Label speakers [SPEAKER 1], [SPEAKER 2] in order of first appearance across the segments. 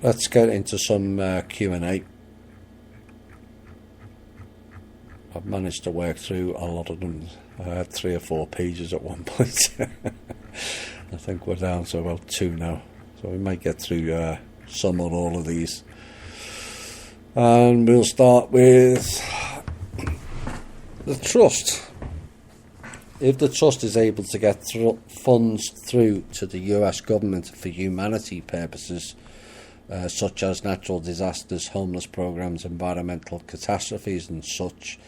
[SPEAKER 1] let's get into some Q&A. I've managed to work through a lot of them. I had 3 or 4 pages at one point. I think we're down to about 2 now, so we might get through some or all of these. And we'll start with the trust. If the trust is able to get funds through to the US government for humanity purposes, such as natural disasters, homeless programs, environmental catastrophes and such,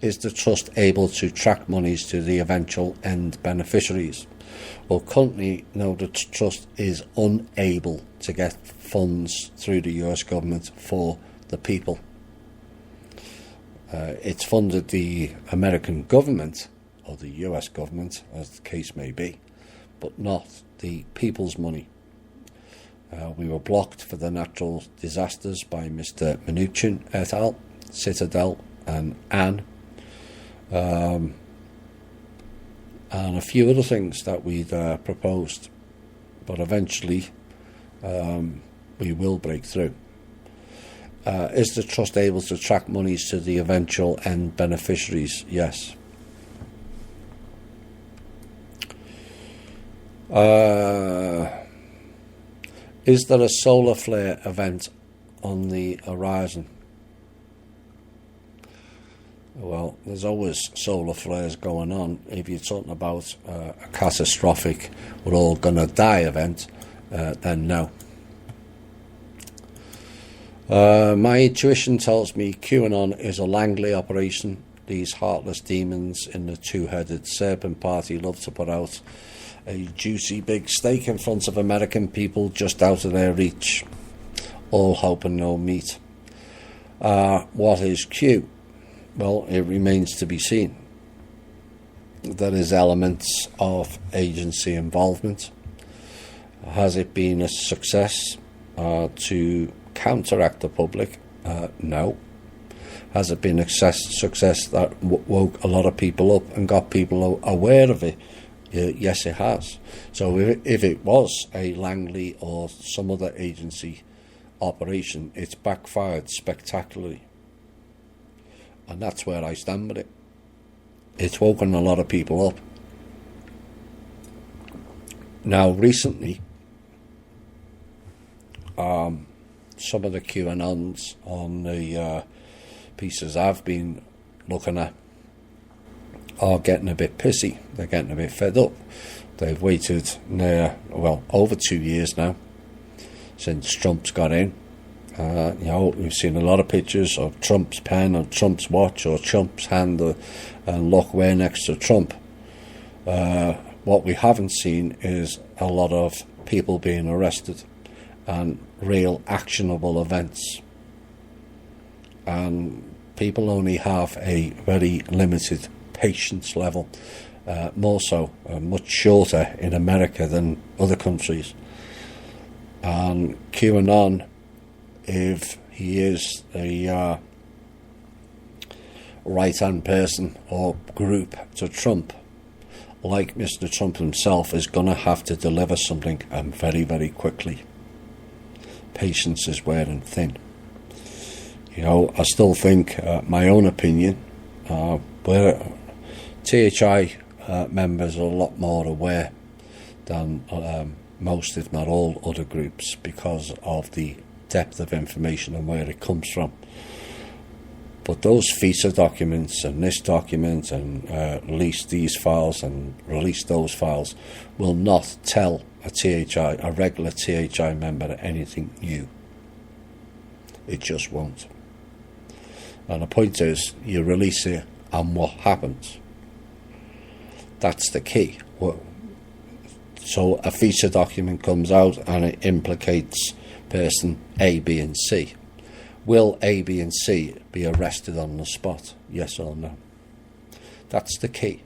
[SPEAKER 1] is the trust able to track monies to the eventual end beneficiaries? Well, currently, no, the trust is unable to get funds through the US government for the people. It's funded the American government, or the US government, as the case may be, but not the people's money. We were blocked for the natural disasters by Mr. Mnuchin et al., Citadel and Anne, and a few other things that we'd proposed, but eventually we will break through. Is the trust able to track monies to the eventual end beneficiaries? Yes. Is there a solar flare event on the horizon? Well, there's always solar flares going on. If you're talking about a catastrophic, we're all going to die event, then no. My intuition tells me QAnon is a Langley operation. These heartless demons in the two-headed serpent party love to put out a juicy big steak in front of American people just out of their reach. All hope and no meat. What is Q? Well, it remains to be seen. There is elements of agency involvement. Has it been a success to counteract the public? No. Has it been a success that woke a lot of people up and got people aware of it? Yes, it has. So if it was a Langley or some other agency operation, it's backfired spectacularly. And that's where I stand with it. It's woken a lot of people up. Now, recently, some of the QAnons on the pieces I've been looking at are getting a bit pissy. They're getting a bit fed up. They've waited over 2 years now since Trump's got in. We've seen a lot of pictures of Trump's pen or Trump's watch or Trump's hand, and look, we're next to Trump. What we haven't seen is a lot of people being arrested and real actionable events. And people only have a very limited patience level, much shorter in America than other countries. And QAnon, if he is a right-hand person or group to Trump, like Mr. Trump himself, is going to have to deliver something, and very, very quickly. Patience is wearing thin. I still think, my own opinion, where THI members are a lot more aware than most, if not all, other groups, because of the depth of information and where it comes from. But those FISA documents and this document and release these files and release those files will not tell a regular THI member anything new. It just won't. And the point is, you release it and what happens? That's the key. So a FISA document comes out and it implicates person A, B and C. Will A, B and C be arrested on the spot? Yes or no? That's the key.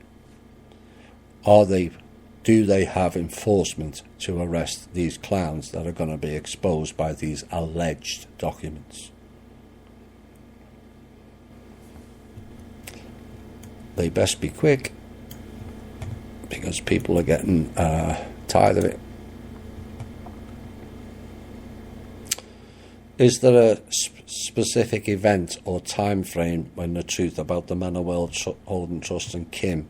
[SPEAKER 1] Do they have enforcement to arrest these clowns that are going to be exposed by these alleged documents? They best be quick, because people are getting tired of it. Is there a specific event or time frame when the truth about the Men of World Holding Trust and Kim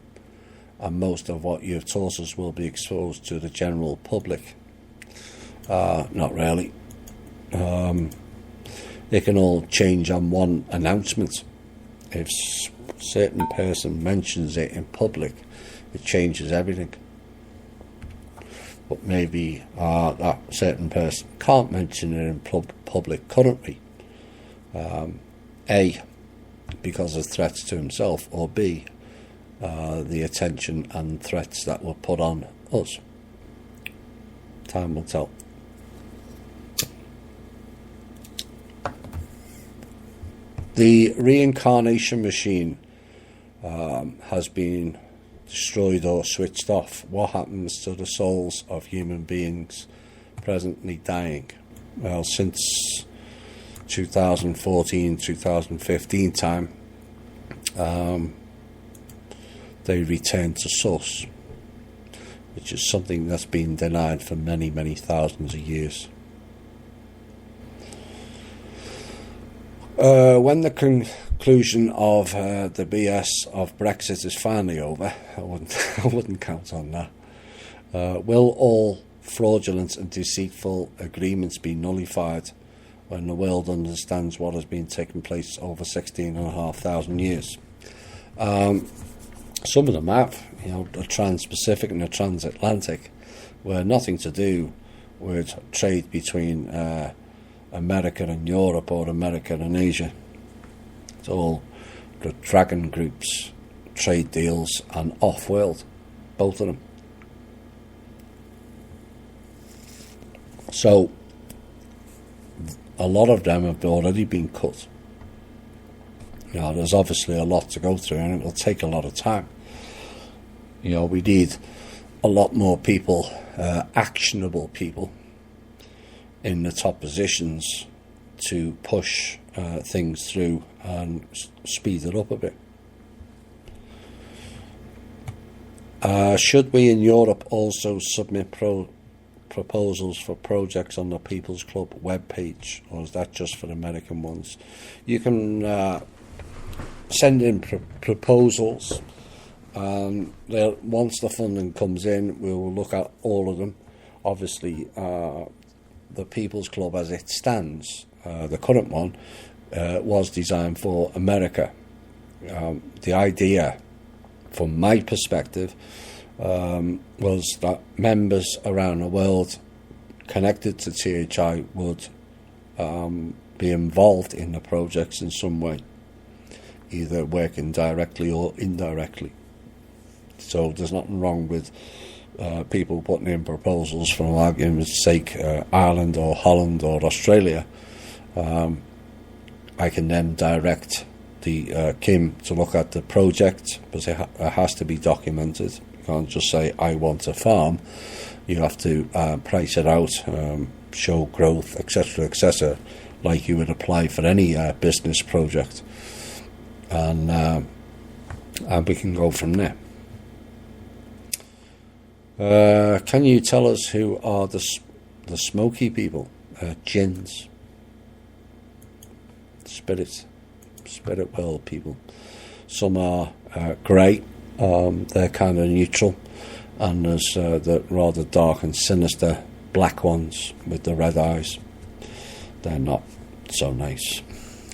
[SPEAKER 1] and most of what you've taught us will be exposed to the general public? Not really. It can all change on one announcement. If a certain person mentions it in public, it changes everything. But maybe that certain person can't mention it in public currently. A, because of threats to himself, or B, the attention and threats that were put on us. Time will tell. The reincarnation machine has been destroyed or switched off. What happens to the souls of human beings presently dying? Well, since 2014, 2015 time, they return to source, which is something that's been denied for many, many thousands of years. When the conclusion of the BS of Brexit is finally over, I wouldn't count on that. Will all fraudulent and deceitful agreements be nullified when the world understands what has been taking place over 16,500 years? Some of them have, the Trans-Pacific and the Transatlantic, were nothing to do with trade between America and Europe or America and Asia. It's all the Dragon Group's trade deals and off-world, both of them. So a lot of them have already been cut. There's obviously a lot to go through, and it will take a lot of time. We need a lot more people, actionable people, in the top positions to push things through and speed it up a bit. Should we in Europe also submit proposals for projects on the People's Club webpage, or is that just for American ones? You can send in proposals, and once the funding comes in, we will look at all of them. Obviously, the People's Club as it stands, the current one, was designed for America. The idea, from my perspective, was that members around the world connected to THI would be involved in the projects in some way, either working directly or indirectly. So there's nothing wrong with people putting in proposals, for argument's sake, Ireland or Holland or Australia. I can then direct the Kim to look at the project, because it has to be documented. You can't just say, I want a farm. You have to price it out, show growth, etc., like you would apply for any business project. And we can go from there. Can you tell us who are the smoky people? Jinns. Spirit world people. Some are grey, they're kind of neutral, and there's the rather dark and sinister black ones with the red eyes. They're not so nice,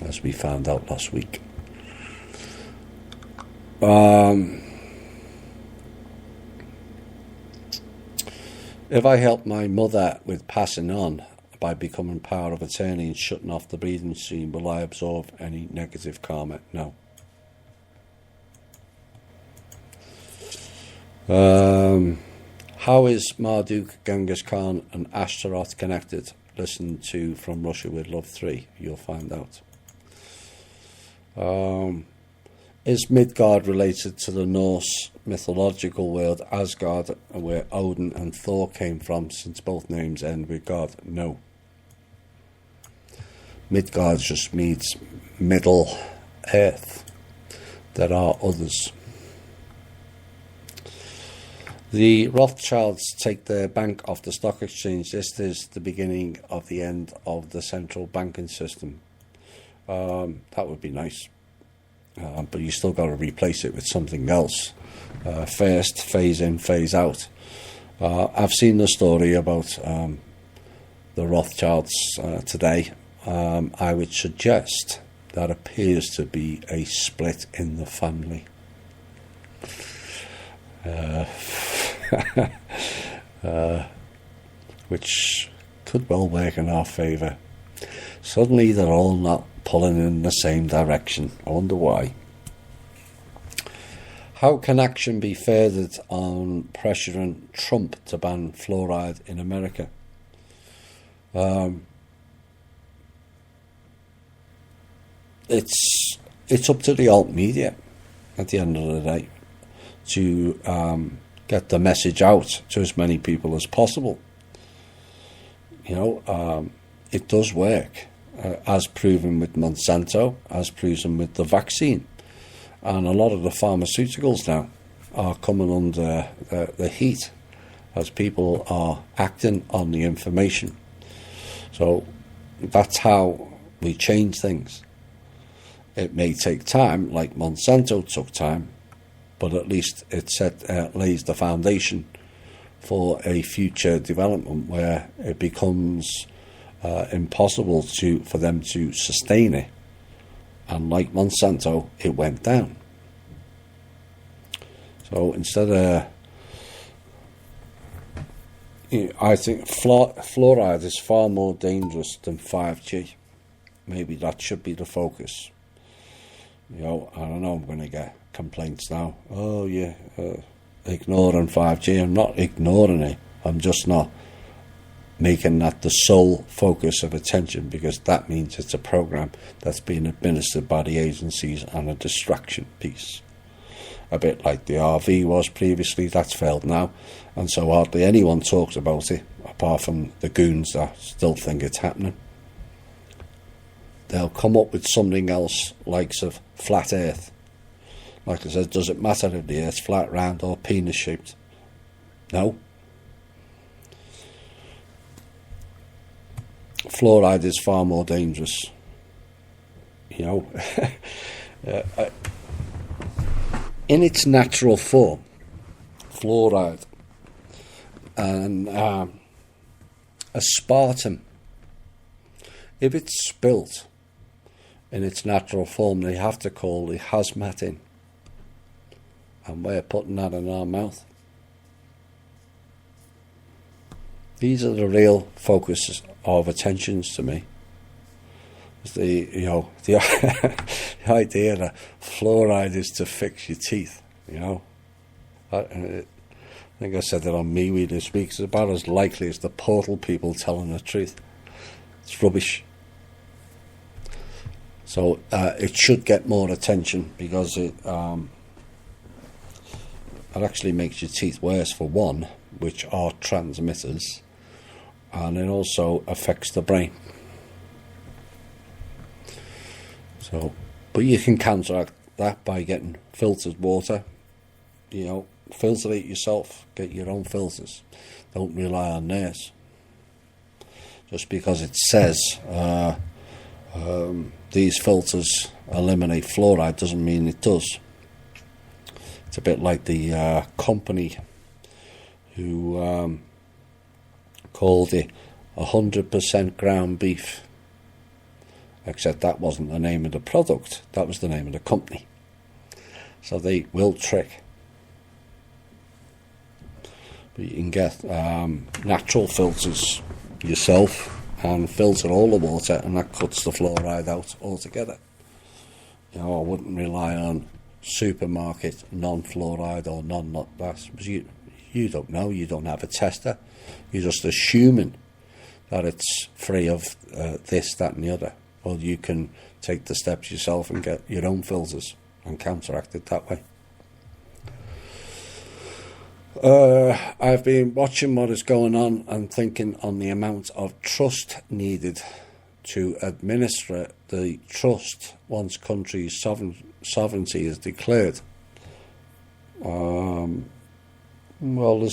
[SPEAKER 1] as we found out last week. If I help my mother with passing on by becoming power of attorney and shutting off the breathing machine, will I absorb any negative karma? No. How is Marduk, Genghis Khan and Ashtaroth connected? Listen to From Russia with Love 3. You'll find out. Is Midgard related to the Norse mythological world Asgard, where Odin and Thor came from, since both names end with God? No. Midgard just means Middle Earth. There are others. The Rothschilds take their bank off the stock exchange. This is the beginning of the end of the central banking system. That would be nice. But you still got to replace it with something else. First, phase in, phase out. I've seen the story about the Rothschilds today. I would suggest that appears to be a split in the family. Which could well work in our favour. Suddenly they're all not pulling in the same direction. I wonder why. How can action be furthered on pressuring Trump to ban fluoride in America? It's up to the alt media at the end of the day to get the message out to as many people as possible. It does work, as proven with Monsanto, as proven with the vaccine. And a lot of the pharmaceuticals now are coming under the heat as people are acting on the information. So that's how we change things. It may take time, like Monsanto took time, but at least it lays the foundation for a future development where it becomes impossible for them to sustain it. And like Monsanto, it went down. So instead of, I think fluoride is far more dangerous than 5G. Maybe that should be the focus. I don't know, I'm going to get complaints now. Oh yeah, ignoring 5G. I'm not ignoring it. I'm just not making that the sole focus of attention, because that means it's a program that's being administered by the agencies and a distraction piece. A bit like the RV was previously. That's failed now, and so hardly anyone talks about it apart from the goons that still think it's happening. They'll come up with something else, likes of flat earth. Like I said, does it matter if the earth's flat, round or penis shaped? No. Fluoride is far more dangerous. In its natural form, fluoride and aspartame, if it's spilt in its natural form, they have to call the hazmat in. And we're putting that in our mouth. These are the real focuses of attentions to me. The idea that fluoride is to fix your teeth. I think I said that on MeWe this week. It's about as likely as the portal people telling the truth. It's rubbish. So it should get more attention, because it actually makes your teeth worse, for one, which are transmitters, and it also affects the brain. So, but you can counteract that by getting filtered water. Filter it yourself. Get your own filters. Don't rely on theirs. Just because it says these filters eliminate fluoride doesn't mean it does. It's a bit like the company who called it 100% ground beef. Except that wasn't the name of the product, that was the name of the company. So they will trick. But you can get natural filters yourself and filter all the water, and that cuts the fluoride out altogether. I wouldn't rely on supermarket non-fluoride or non-that, because you don't know, you don't have a tester. You're just assuming that it's free of this, that and the other. Well, you can take the steps yourself and get your own filters and counteract it that way. I've been watching what is going on and thinking on the amount of trust needed to administer the trust once countries' sovereignty is declared. Well,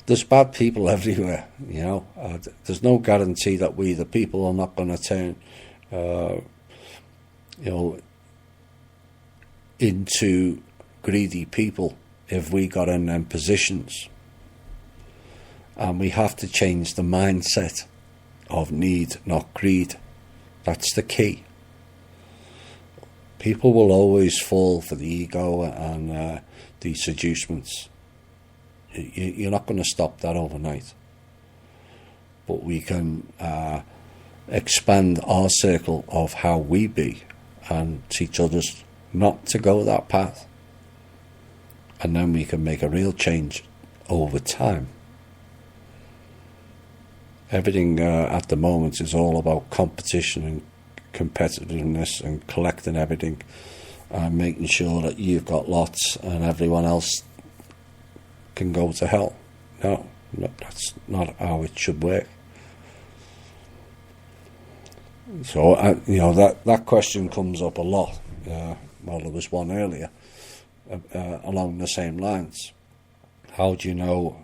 [SPEAKER 1] there's bad people everywhere, you know. There's no guarantee that we, the people, are not going to turn, into greedy people if we got in them positions. And we have to change the mindset of need, not greed. That's the key. People will always fall for the ego and the seducements. You're not going to stop that overnight. But we can expand our circle of how we be and teach others not to go that path. And then we can make a real change over time. Everything at the moment is all about competition and competitiveness and collecting everything and making sure that you've got lots and everyone else can go to hell. No, that's not how it should work. So, that question comes up a lot. Well, there was one earlier along the same lines. How do you know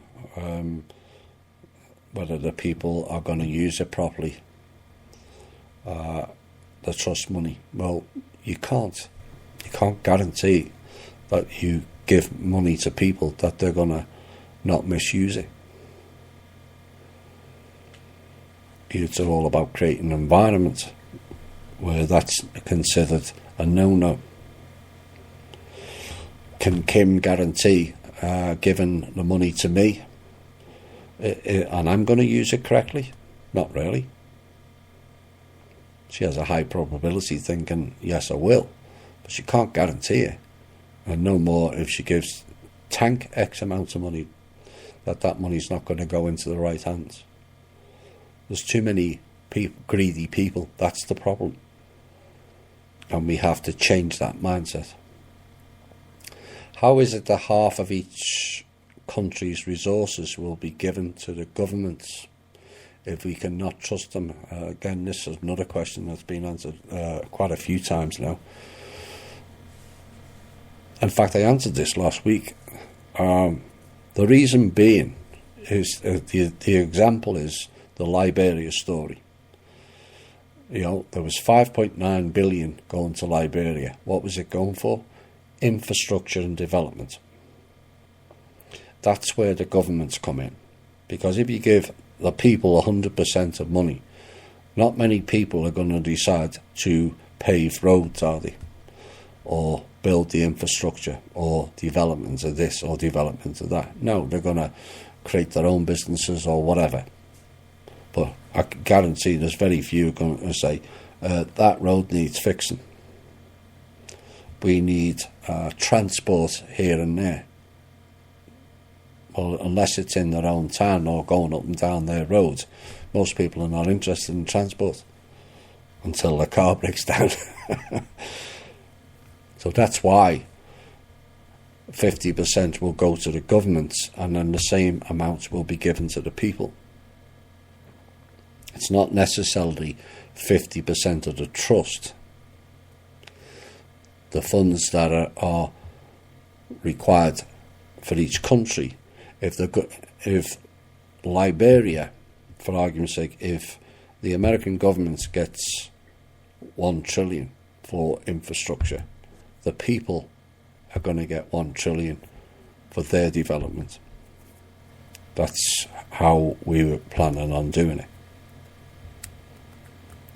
[SPEAKER 1] whether the people are going to use it properly? The trust money. Well, you can't guarantee that you give money to people that they're going to not misuse it. It's all about creating an environment where that's considered a no-no. Can Kim guarantee giving the money to me and I'm going to use it correctly? Not really. She has a high probability thinking, yes, I will. But she can't guarantee it. And no more if she gives Tank X amount of money, that money's not going to go into the right hands. There's too many greedy people. That's the problem. And we have to change that mindset. How is it that half of each country's resources will be given to the governments if we cannot trust them? Again, this is another question that's been answered quite a few times now. In fact, I answered this last week. The reason being is the example is the Liberia story. There was 5.9 billion going to Liberia. What was it going for? Infrastructure and development. That's where the governments come in. Because if you give the people 100% of money, not many people are going to decide to pave roads, are they? Or build the infrastructure, or developments of this, or development of that. No, they're going to create their own businesses or whatever. But I can guarantee there's very few going to say, that road needs fixing. We need transport here and there. Well, unless it's in their own town or going up and down their roads, most people are not interested in transport until the car breaks down. So that's why 50% will go to the governments and then the same amount will be given to the people. It's not necessarily 50% of the trust. The funds that are required for each country, if Liberia, for argument's sake, if the American government gets $1 trillion for infrastructure, the people are going to get $1 trillion for their development. That's how we were planning on doing it.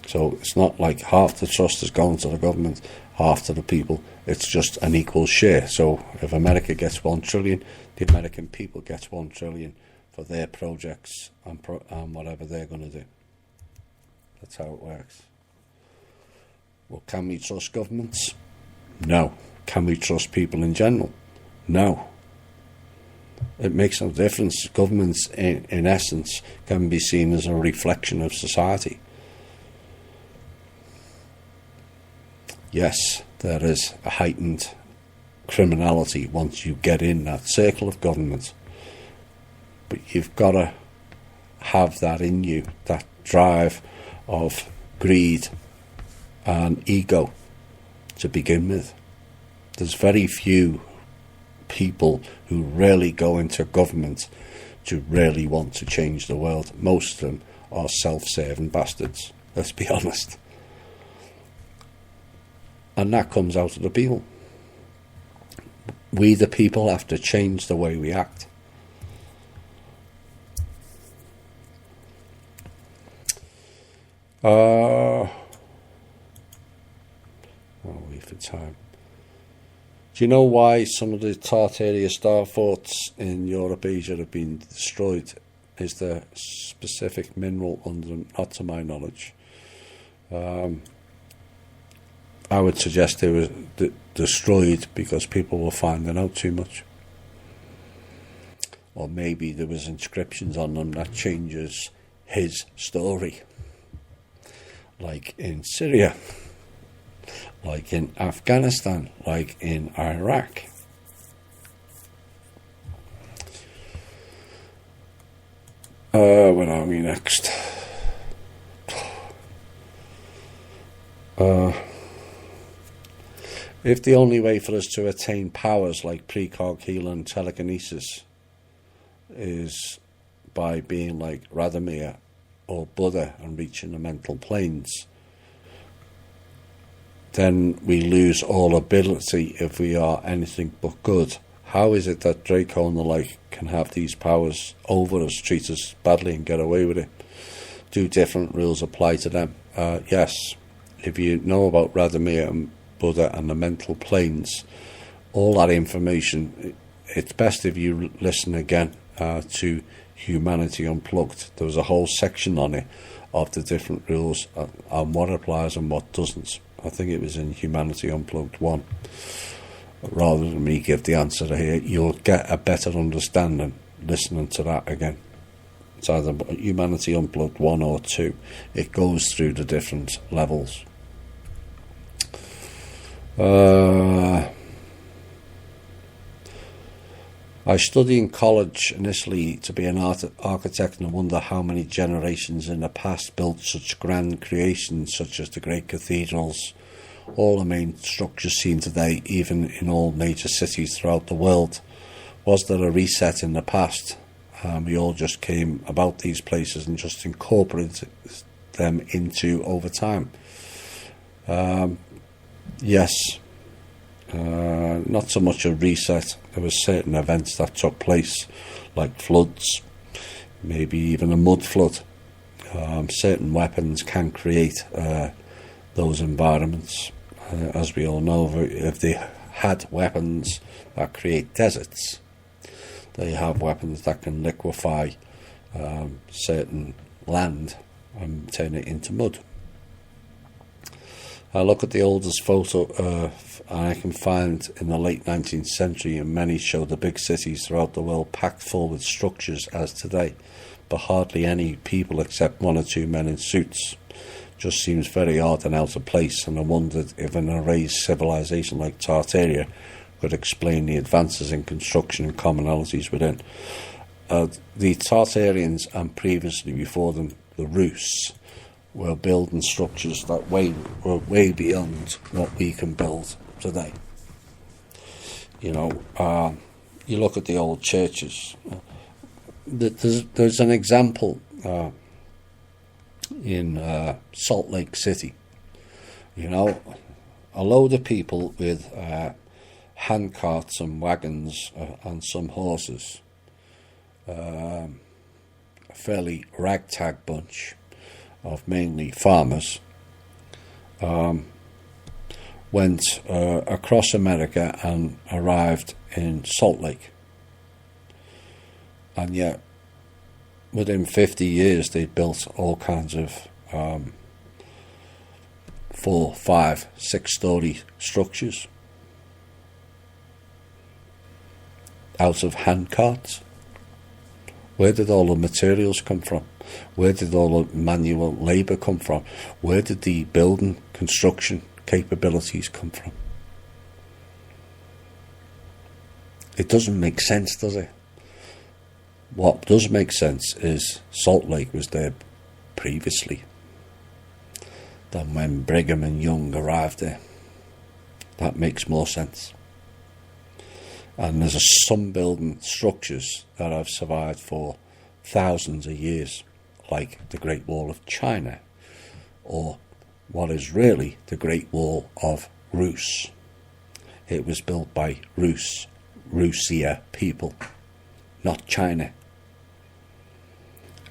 [SPEAKER 1] So it's not like half the trust is going to the government, half to the people. It's just an equal share. So if America gets $1 trillion, the American people gets $1 trillion for their projects and whatever they're going to do. That's how it works. Well, can we trust governments? No. Can we trust people in general? No. It makes no difference. Governments, in essence, can be seen as a reflection of society. Yes, there is a heightened criminality once you get in that circle of government. But you've got to have that in you, that drive of greed and ego to begin with. There's very few people who really go into government to really want to change the world. Most of them are self-serving bastards, let's be honest. And that comes out of the people. We, the people, have to change the way we act. I'll wait for time. Do you know why some of the Tartaria star forts in Europe, Asia have been destroyed? Is there specific mineral under them? Not to my knowledge. I would suggest they were destroyed because people were finding out too much. Or maybe there was inscriptions on them that changes his story. Like in Syria, like in Afghanistan, like in Iraq. Where are we next? If the only way for us to attain powers like precog and telekinesis is by being like Radomir or Buddha and reaching the mental planes, then we lose all ability if we are anything but good. How is it that Draco and the like can have these powers over us, treat us badly and get away with it? Do different rules apply to them? Yes. If you know about Radomir and Buddha and the mental planes, all that information, it's best if you listen again to Humanity Unplugged. There was a whole section on it of the different rules and what applies and what doesn't. I think it was in Humanity Unplugged 1. Rather than me give the answer here, you'll get a better understanding listening to that again. It's either Humanity Unplugged 1 or 2. It goes through the different levels. I studied in college initially to be an architect, and I wonder how many generations in the past built such grand creations such as the great cathedrals, all the main structures seen today, even in all major cities throughout the world. Was there a reset in the past? We all just came about these places and just incorporated them into over time. Yes. Not so much a reset. There were certain events that took place, like floods, maybe even a mud flood. Certain weapons can create those environments. As we all know, if they had weapons that create deserts, they have weapons that can liquefy certain land and turn it into mud. I look at the oldest photo I can find in the late 19th century, and many show the big cities throughout the world packed full with structures as today, but hardly any people except one or two men in suits. Just seems very odd and out of place, and I wondered if an erased civilization like Tartaria could explain the advances in construction and commonalities within. The Tartarians, and previously before them the Rus, were building structures that were way beyond what we can build today. You know, you look at the old churches. There's an example in Salt Lake City. You know, a load of people with hand carts and wagons and some horses. A fairly ragtag bunch of mainly farmers, went across America and arrived in Salt Lake. And yet, within 50 years, they built all kinds of 4, 5, 6-story structures out of hand carts. Where did all the materials come from? Where did all the manual labour come from? Where did the building, construction capabilities come from? It doesn't make sense, does it? What does make sense is Salt Lake was there previously than when Brigham and Young arrived there. That makes more sense. And there's some building structures that have survived for thousands of years, like the Great Wall of China, or what is really the Great Wall of Rus. It was built by Russia people, not China.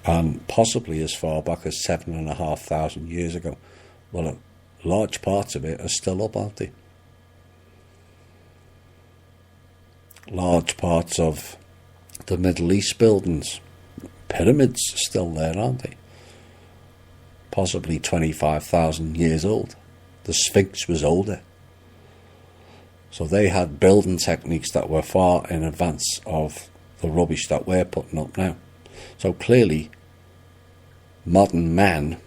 [SPEAKER 1] And possibly as far back as 7,500 years ago. Well, large parts of it are still up, aren't they? Large parts of the Middle East buildings, pyramids are still there, aren't they? Possibly 25,000 years old. The Sphinx was older. So they had building techniques that were far in advance of the rubbish that we're putting up now. So clearly, modern man,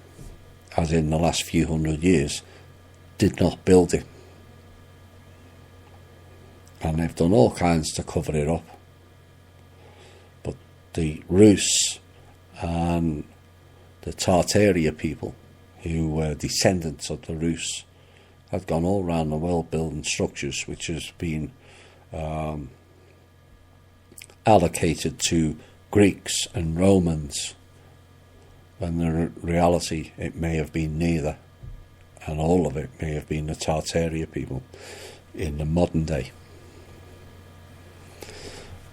[SPEAKER 1] as in the last few hundred years, did not build it. And they've done all kinds to cover it up. But the Rus and the Tartaria people, who were descendants of the Rus, had gone all around the world building structures which has been allocated to Greeks and Romans, when in reality it may have been neither, and all of it may have been the Tartaria people in the modern day.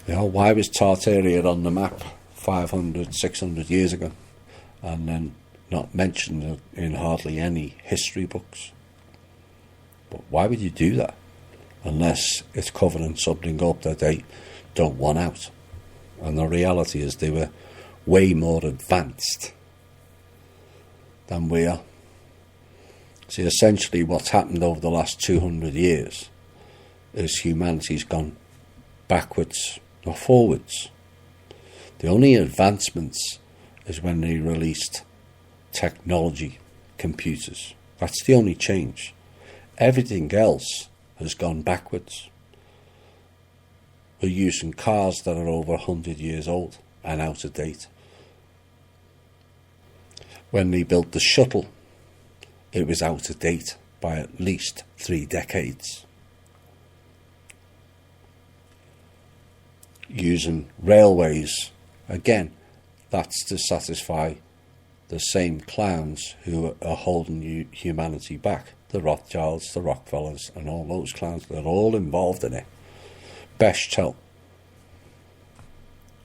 [SPEAKER 1] You know, why was Tartaria on the map 500, 600 years ago, and then not mentioned in hardly any history books? But why would you do that unless it's covering something up that they don't want out? And the reality is they were way more advanced than we are. See, essentially what's happened over the last 200 years is humanity's gone backwards, not forwards. The only advancements is when they released technology, computers. That's the only change. Everything else has gone backwards. We're using cars that are over 100 years old and out of date. When they built the shuttle, it was out of date by at least 3 decades. Using railways, again, that's to satisfy the same clowns who are holding humanity back. The Rothschilds, the Rockefellers, and all those clowns, they're all involved in it. Bechtel,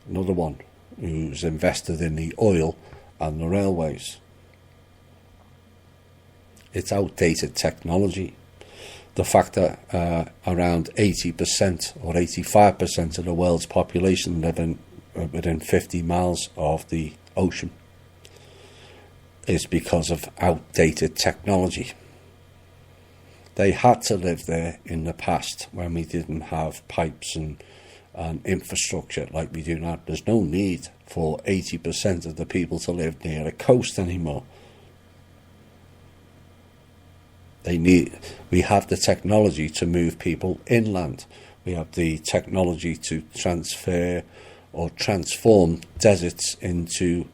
[SPEAKER 1] another one who's invested in the oil and the railways. It's outdated technology. The fact that around 80% or 85% of the world's population live within 50 miles of the ocean is because of outdated technology. They had to live there in the past when we didn't have pipes and infrastructure like we do now. There's no need for 80% of the people to live near a coast anymore. We have the technology to move people inland. We have the technology to transfer or transform deserts into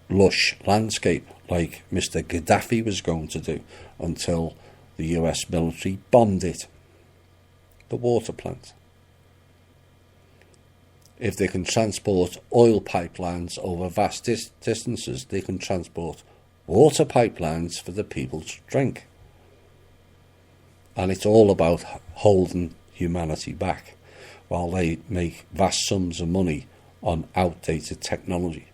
[SPEAKER 1] lush landscape, like Mr. Gaddafi was going to do, until the US military bombed it, the water plant. If they can transport oil pipelines over vast distances, they can transport water pipelines for the people to drink. And it's all about holding humanity back while they make vast sums of money on outdated technology.